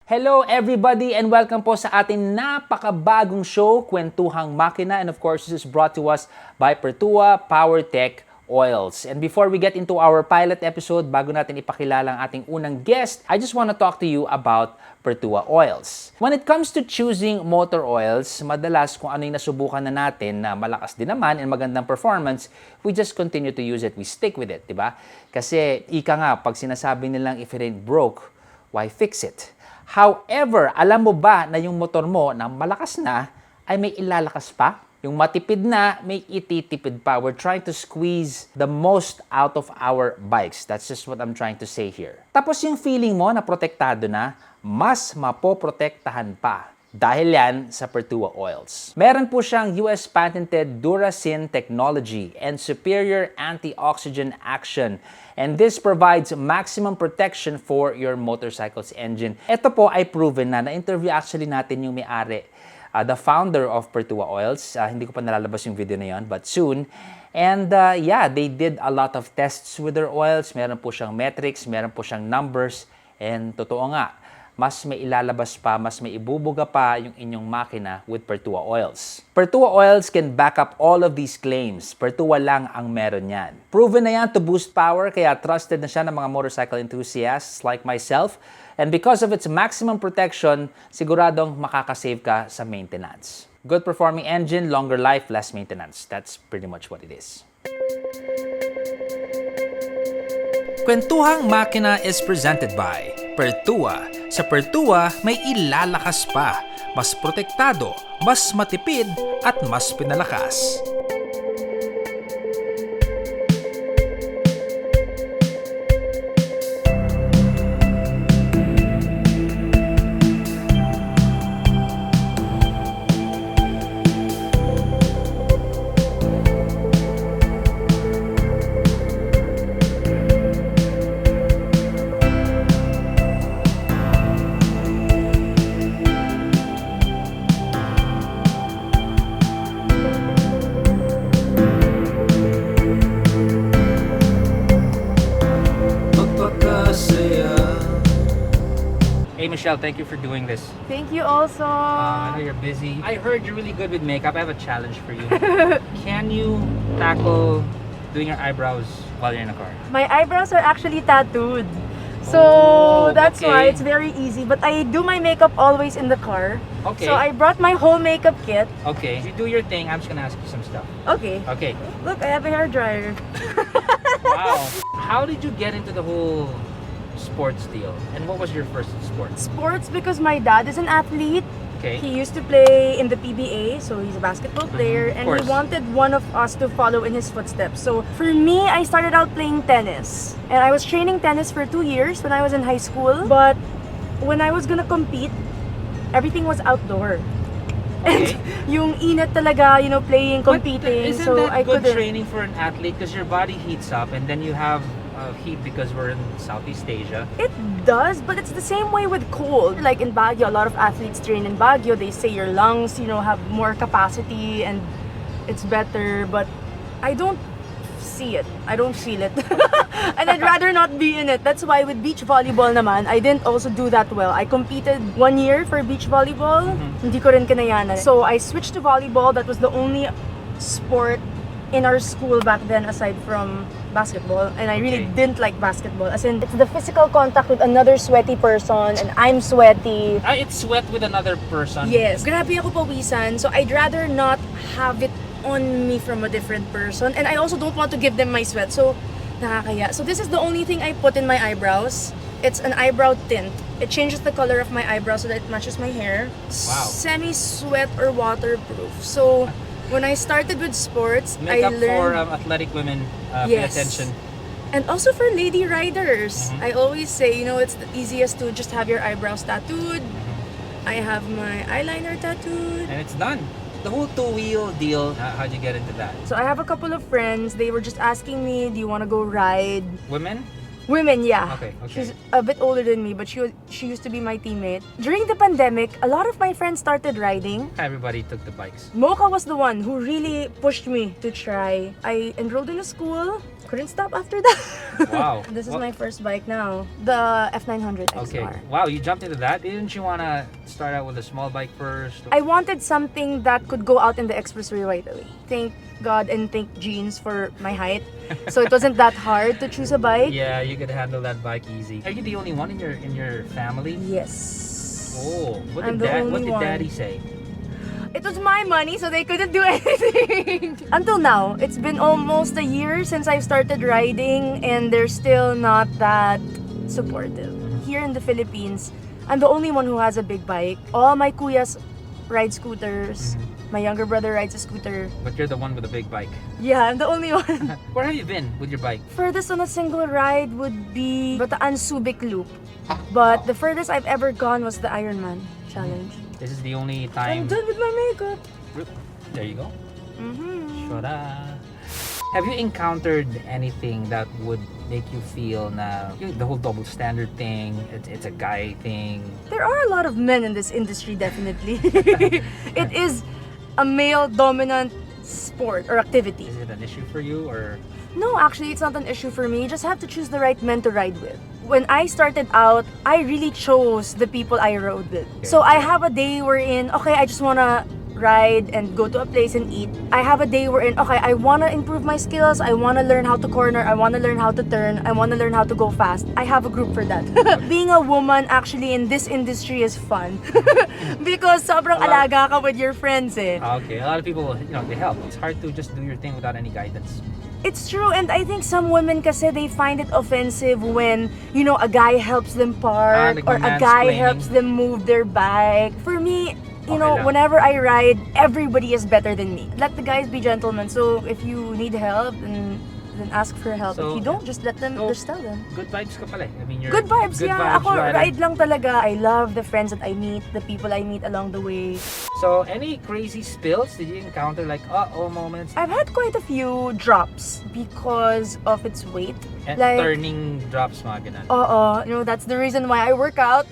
Hello everybody and welcome po sa ating napakabagong show, Kwentuhang Makina. And of course, this is brought to us by Pertua Power Tech Oils. And before we get into our pilot episode, bago natin ipakilala ang ating unang guest, I just want to talk to you about Pertua Oils. When it comes to choosing motor oils, madalas kung ano yung nasubukan na natin na malakas din naman and magandang performance, we just continue to use it, we stick with it, di ba? Kasi ika nga, pag sinasabi nilang if it ain't broke, why fix it? However, alam mo ba na yung motor mo na malakas na ay may ilalakas pa? Yung matipid na, may ititipid pa. We're trying to squeeze the most out of our bikes. That's just what I'm trying to say here. Tapos yung feeling mo na protektado na, mas mapoprotektahan pa. Dahil yan sa Pertua Oils. Meron po siyang US patented Duracin technology and superior anti-oxygen action. And this provides maximum protection for your motorcycle's engine. Ito po ay proven na. Na-interview actually natin yung may-ari, the founder of Pertua Oils. Hindi ko pa nalalabas yung video na yon, but soon. And yeah, they did a lot of tests with their oils. Meron po siyang metrics, meron po siyang numbers. And totoo nga, mas may ilalabas pa, mas may ibubuga pa yung inyong makina with Pertua Oils. Pertua Oils can back up all of these claims. Pertua lang ang meron yan. Proven na yan to boost power, kaya trusted na siya ng mga motorcycle enthusiasts like myself. And because of its maximum protection, siguradong makakasave ka sa maintenance. Good performing engine, longer life, less maintenance. That's pretty much what it is. Kwentuhang Makina is presented by Pertua. Sa Pertua, may ilalakas pa. Mas protektado, mas matipid, at mas pinalakas. Hey Michelle, thank you for doing this. Thank you also. I know you're busy. I heard you're really good with makeup. I have a challenge for you. Can you tackle doing your eyebrows while you're in a car? My eyebrows are actually tattooed. So that's why it's very easy. But I do my makeup always in the car. Okay. So I brought my whole makeup kit. Okay. You do your thing. I'm just gonna ask you some stuff. Okay. Okay. Look, I have a hair dryer. Wow. How did you get into the whole sports deal? And what was your first sport? Sports because my dad is an athlete. Okay. He used to play in the PBA, so he's a basketball player, and he wanted one of us to follow in his footsteps. So for me, I started out playing tennis. And I was training tennis for 2 years when I was in high school. But when I was gonna compete, everything was outdoor. Okay. And yung init talaga, playing, competing. But isn't so that I good couldn't. training for an athlete? Because your body heats up and then you have heat because we're in Southeast Asia. It does, but it's the same way with cold. Like in Baguio, a lot of athletes train in Baguio. They say your lungs, have more capacity and it's better. But I don't see it. I don't feel it. And I'd rather not be in it. That's why with beach volleyball naman, I didn't also do that well. I competed 1 year for beach volleyball. Hindi ko rin kinayanan. So I switched to volleyball. That was the only sport in our school back then aside from basketball, and I really didn't like basketball. As in, it's the physical contact with another sweaty person, and I'm sweaty. It's sweat with another person. Yes. Grabe ako pawisan, so I'd rather not have it on me from a different person, and I also don't want to give them my sweat, so nakakaya. So this is the only thing I put in my eyebrows. It's an eyebrow tint. It changes the color of my eyebrows so that it matches my hair. Wow. Semi-sweat or waterproof. So when I started with sports, Makeup I learned for athletic women. Pay attention. And also for lady riders. I always say, it's the easiest to just have your eyebrows tattooed. I have my eyeliner tattooed. And it's done. The whole two-wheel deal, how'd you get into that? So I have a couple of friends. They were just asking me, do you want to go ride? Women? Women, yeah. Okay. She's a bit older than me, but she used to be my teammate. During the pandemic, a lot of my friends started riding. Everybody took the bikes. Mocha was the one who really pushed me to try. I enrolled in a school. Couldn't stop after that. Wow. This is my first bike now. The F900 XR. Okay. Wow, you jumped into that? Didn't you want to start out with a small bike first? I wanted something that could go out in the expressway right away. Thank God and thank jeans for my height. So it wasn't that hard to choose a bike. Yeah, you could handle that bike easy. Are you the only one in your family? Yes. Oh, what I'm did the only one. Daddy say? It was my money, so they couldn't do anything. Until now, it's been almost a year since I started riding, and they're still not that supportive. Here in the Philippines, I'm the only one who has a big bike. All my kuyas ride scooters. My younger brother rides a scooter. But you're the one with a big bike. Yeah, I'm the only one. Where have you been with your bike? Furthest on a single ride would be Bataan Subic Loop. But the furthest I've ever gone was the Ironman challenge. This is the only I'm time. done with my makeup. There you go. Mm-hmm. Shura. Have you encountered anything that would make you feel na the whole double standard thing, it's a guy thing? There are a lot of men in this industry, definitely. It is a male-dominant sport or activity. Is it an issue for you or? No, actually, it's not an issue for me. You just have to choose the right men to ride with. When I started out, I really chose the people I rode with. So I have a day wherein, okay, I just wanna ride and go to a place and eat. I have a day wherein, okay, I wanna improve my skills, I wanna learn how to corner, I wanna learn how to turn, I wanna learn how to go fast. I have a group for that. Being a woman actually in this industry is fun. Because sobrang alaga ka with your friends eh. Okay, a lot of people, they help. It's hard to just do your thing without any guidance. It's true, and I think some women kasi they find it offensive when, a guy helps them park like or a guy mansplaining. helps them move their bike. For me, Okay lang. whenever I ride, everybody is better than me. Let the guys be gentlemen. So if you need help, then ask for help. So, if you don't, just let them, just tell them. Good vibes ka pala. I mean, you're Good vibes, yeah. Ako, rider. ride lang talaga. I love the friends that I meet, the people I meet along the way. So, any crazy spills? Did you encounter like moments? I've had quite a few drops because of its weight. And Like, turning drops, mga ganun. oo, that's the reason why I work out.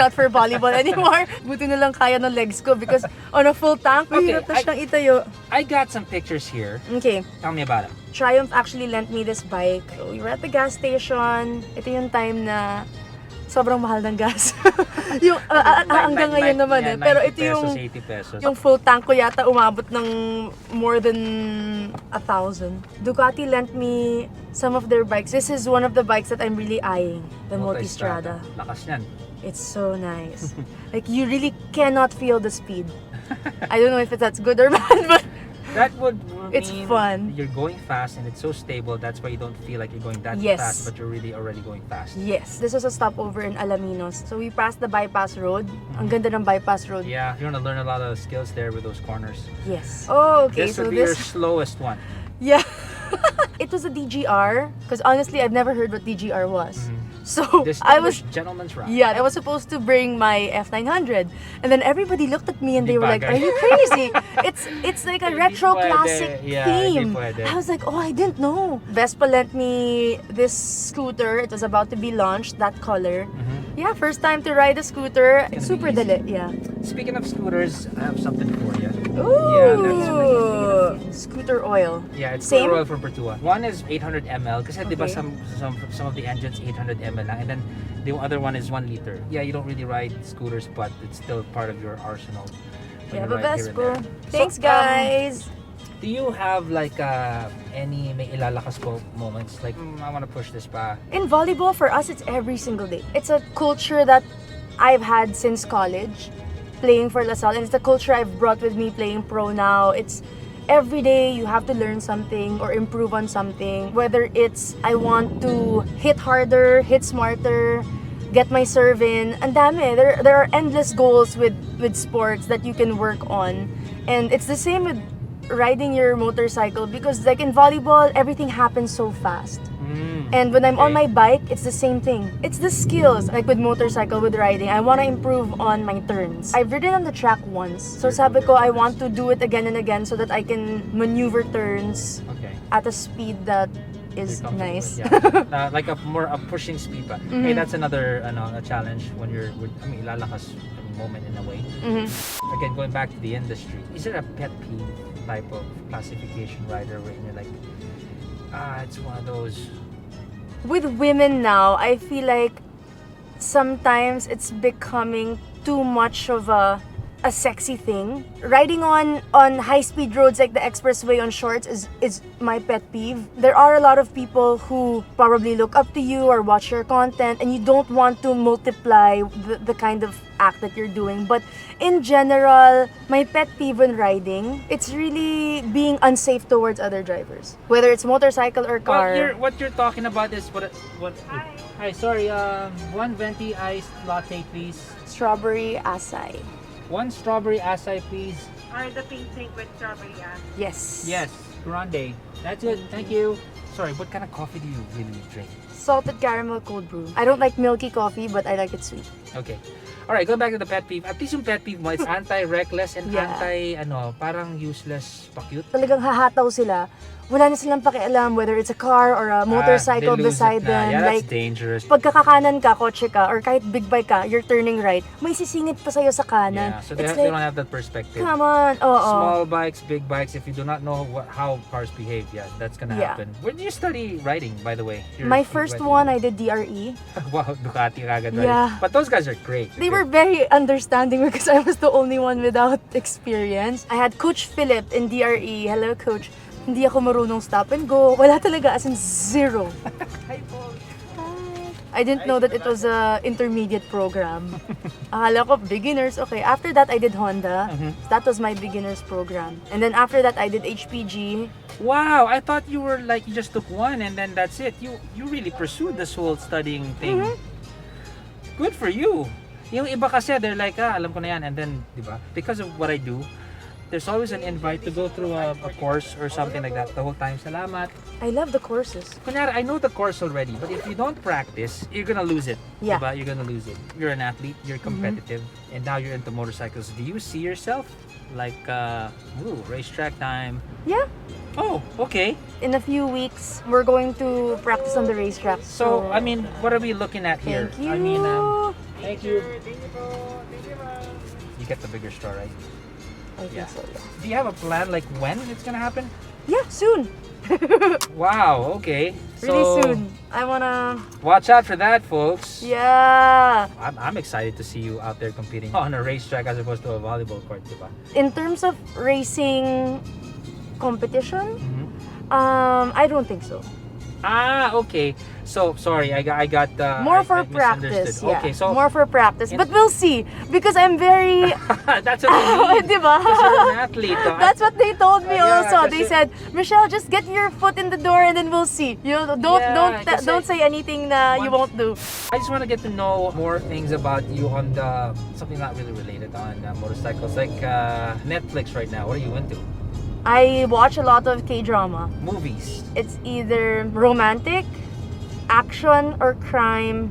Not for volleyball anymore. Buti na lang kaya ng legs ko because on a full tank, mahirap na siyang itayo. I got some pictures here. Okay. Tell me about them. Triumph actually lent me this bike. So, we were at the gas station. Ito yung time na sobrang mahal ng gas. Yung hanggang ngayon naman eh. Pero ito yung 80 pesos. yung full tank ko yata umabot ng more than 1,000. Ducati lent me some of their bikes. This is one of the bikes that I'm really eyeing. The Multistrada. Lakas yan. It's so nice. Like you really cannot feel the speed. I don't know if that's good or bad, but That would It's mean fun. you're going fast and it's so stable. That's why you don't feel like you're going that Yes. fast, but you're really already going fast. yes, this was a stopover in Alaminos. So we passed the bypass road. Ang ganda ng bypass road. Yeah, you're gonna learn a lot of skills there with those corners. Yes. Oh, okay. This So would be your this, slowest one. yeah. It was a DGR because honestly, I've never heard what DGR was. So I was, Gentleman's ride. yeah, I was supposed to bring my F900, and then everybody looked at me and they were like, bagay. "Are you crazy? It's like a Hindi retro pwede. classic Yeah, theme." hindi pwede. I was like, "Oh, I didn't know." Vespa lent me this scooter. It was about to be launched, that color. Yeah, first time to ride a scooter. It's Super gonna be dali, yeah. Speaking of scooters, I have something for you. Ooh, Yeah, that's scooter oil. Yeah, it's Same? Royal from Pertua. One is 800 ml kasi di ba Okay. some of the engines 800 ml lang, and then the other one is 1 liter. Yeah, you don't really ride scooters, but it's still part of your arsenal. when Yeah, you but ride here and Vespa. there. Thanks, So, guys. Do you have like any may ilalakas po moments like I want to push this pa? In volleyball, for us, it's every single day. It's a culture that I've had since college, playing for LaSalle, and it's a culture I've brought with me playing pro now. It's every day you have to learn something or improve on something. Whether it's I want to hit harder, hit smarter, get my serve in. Ang dami. There are endless goals with sports that you can work on, and it's the same with riding your motorcycle because like in volleyball, everything happens so fast. And when I'm on my bike, it's the same thing. It's the skills. Like with motorcycle, with riding, I want to improve on my turns. I've ridden on the track once. So sabi ko, I want to do it again and again so that I can maneuver turns Okay. at a speed that is You're comfortable nice. with, yeah. Like a pushing speed pa. Hey, that's another a challenge when ilalakas yung moment in a way. Again, going back to the industry, is there a pet peeve type of classification rider where you're like, it's one of those? With women now, I feel like sometimes it's becoming too much of a sexy thing. Riding on high-speed roads like the expressway on shorts is my pet peeve. There are a lot of people who probably look up to you or watch your content, and you don't want to multiply the kind of act that you're doing. But in general, my pet peeve when riding, it's really being unsafe towards other drivers. Whether it's motorcycle or car. Well, what you're talking about is what? Hi, sorry. One venti iced latte, please. Strawberry acai. One strawberry acai, please. Or the pink drink with strawberry Yes. Yes, grande. That's it. Thank you. Sorry, what kind of coffee do you really drink? Salted caramel cold brew. I don't like milky coffee, but I like it sweet. Okay. Alright, going back to the pet peeve. At least yung pet peeve mo, it's anti-reckless and Yeah. parang useless pa-cute. Talagang hahataw sila. Wala na silang pakialam whether it's a car or a motorcycle They lose beside it na. them. Yeah, that's Like, dangerous. pagkakakanan ka, kotse ka, or kahit big bike ka, you're turning right, may sisingit pa sa'yo sa kanan. Yeah, so they It's don't like, have that perspective. come on, oo. Small bikes, big bikes, if you do not know how cars behave, yeah, that's gonna Yeah. happen. Where did you study riding, by the way? My first one, I did DRE. Wow, Ducati kagad riding. Yeah. But those guys are great. They were very understanding because I was the only one without experience. I had Coach Philip in DRE. Hello, Coach. Hindi ako marunong stop and go. Wala talaga, as in zero. Hi, Paul. I didn't know that it was a intermediate program. Akala ko beginners. Okay, after that I did Honda. That was my beginners program. And then after that I did HPG. Wow, I thought you were like, you just took one and then that's it. You really pursued this whole studying thing. Good for you. Yung iba kasi, they're like, alam ko na yan. And then, di ba, because of what I do, there's always an invite to go through a course or something like that the whole time. Salamat. I love the courses. Kunyari, I know the course already, but if you don't practice, you're gonna lose it. Yeah. Diba? You're gonna lose it. You're an athlete, you're competitive, and now you're into motorcycles. Do you see yourself like, racetrack time? Yeah. Oh, okay. In a few weeks, we're going to practice on the racetrack. So, I mean, what are we looking at here? Thank you. I mean, thank you. Thank you po. Thank you, ma'am. You get the bigger store, right? I think so, yeah. Do you have a plan, like when it's gonna happen? Yeah, soon. Wow, okay. Really So, soon. I wanna... watch out for that, folks. Yeah. I'm excited to see you out there competing on a racetrack as opposed to a volleyball court, diba? In terms of racing competition, Mhm. I don't think so. Ah, okay. So, sorry, I got More for I practice, misunderstood. yeah. Okay, so More for practice. But we'll see. Because I'm very... that's what you need. Diba? Because you're an athlete. That's what they told me Yeah, also. They kasi- said, Michelle, just get your foot in the door and then we'll see. You know, Yeah, kasi- don't say anything na you Once- won't do. I just want to get to know more things about you on the something not really related on motorcycles, like Netflix right now. What are you into? I watch a lot of K-drama. Movies. It's either romantic, action or crime,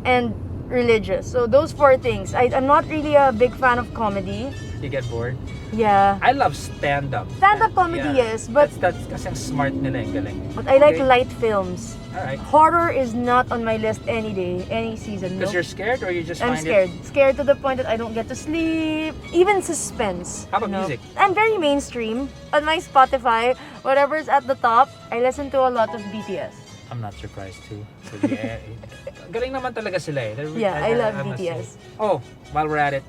and religious. So those four things. I'm not really a big fan of comedy. You get bored. Yeah. I love stand-up. Stand-up comedy, yes, but that's kasi ang smart nila yung galing. but I like Okay. light films. Alright. Horror is not on my list any day, any season. Because No? you're scared or you just I'm find scared. it? Scared to the point that I don't get to sleep. Even suspense. How about you know? music? I'm very mainstream. On my Spotify, whatever's at the top, I listen to a lot of BTS. I'm not surprised too. Galing naman talaga sila eh. Yeah, I love must say. BTS. Oh, while we're at it,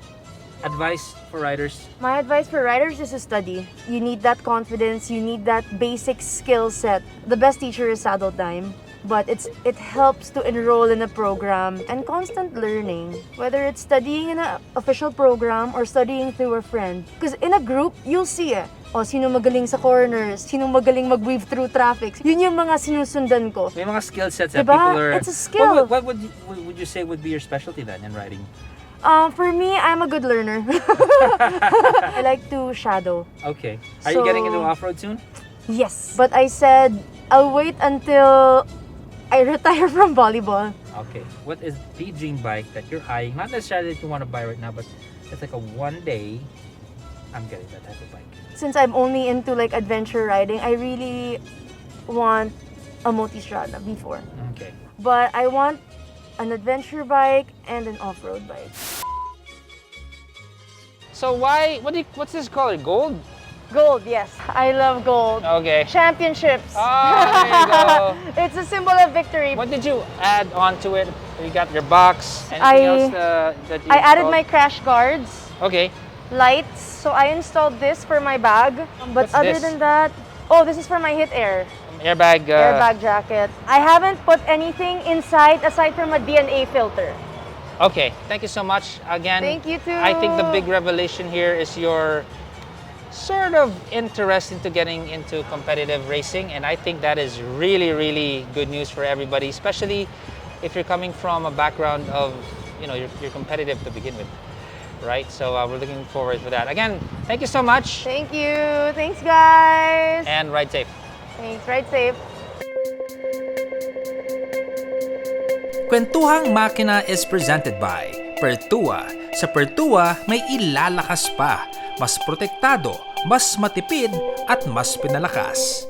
advice for riders. My advice for riders is to study. You need that confidence, you need that basic skill set. The best teacher is saddle time, but it helps to enroll in a program and constant learning. Whether it's studying in an official program or studying through a friend. Because in a group, you'll see sino magaling sa corners, sino magaling mag-weave through traffic. Yun yung mga sinusundan ko. May mga skill sets that Diba? people are... It's a skill. What would you say would be your specialty then in riding? For me, I'm a good learner. I like to shadow. Okay. Are you getting into So- off-road soon? Yes. But I said, I'll wait until I retire from volleyball. Okay. What is the dream bike that you're eyeing? Not necessarily that you want to buy right now, but it's like a one day, I'm getting that type of bike. Since I'm only into like adventure riding, I really want a multistrada before. Okay. But I want an adventure bike and an off-road bike. So what's this color? Gold? Gold, yes. I love gold. Okay. Championships. Oh, there you go. It's a symbol of victory. What did you add onto it? You got your box. Anything I- else that you I added installed? my crash guards, Okay. lights. So I installed this for my bag. But What's other this? than that, oh, this is for my hit air. Airbag. Airbag jacket. I haven't put anything inside aside from a DNA filter. Okay. Thank you so much again. Thank you too. I think the big revelation here is your sort of interest into getting into competitive racing, and I think that is really, really good news for everybody, especially if you're coming from a background of, you're competitive to begin with, right? So we're looking forward to that. Again, thank you so much, Thank you. Thanks, guys. and ride safe. Thanks. Ride safe. Kwentuhang Makina is presented by Pertua. Sa Pertua, may ilalakas pa. Mas protektado, mas matipid, at mas pinalakas.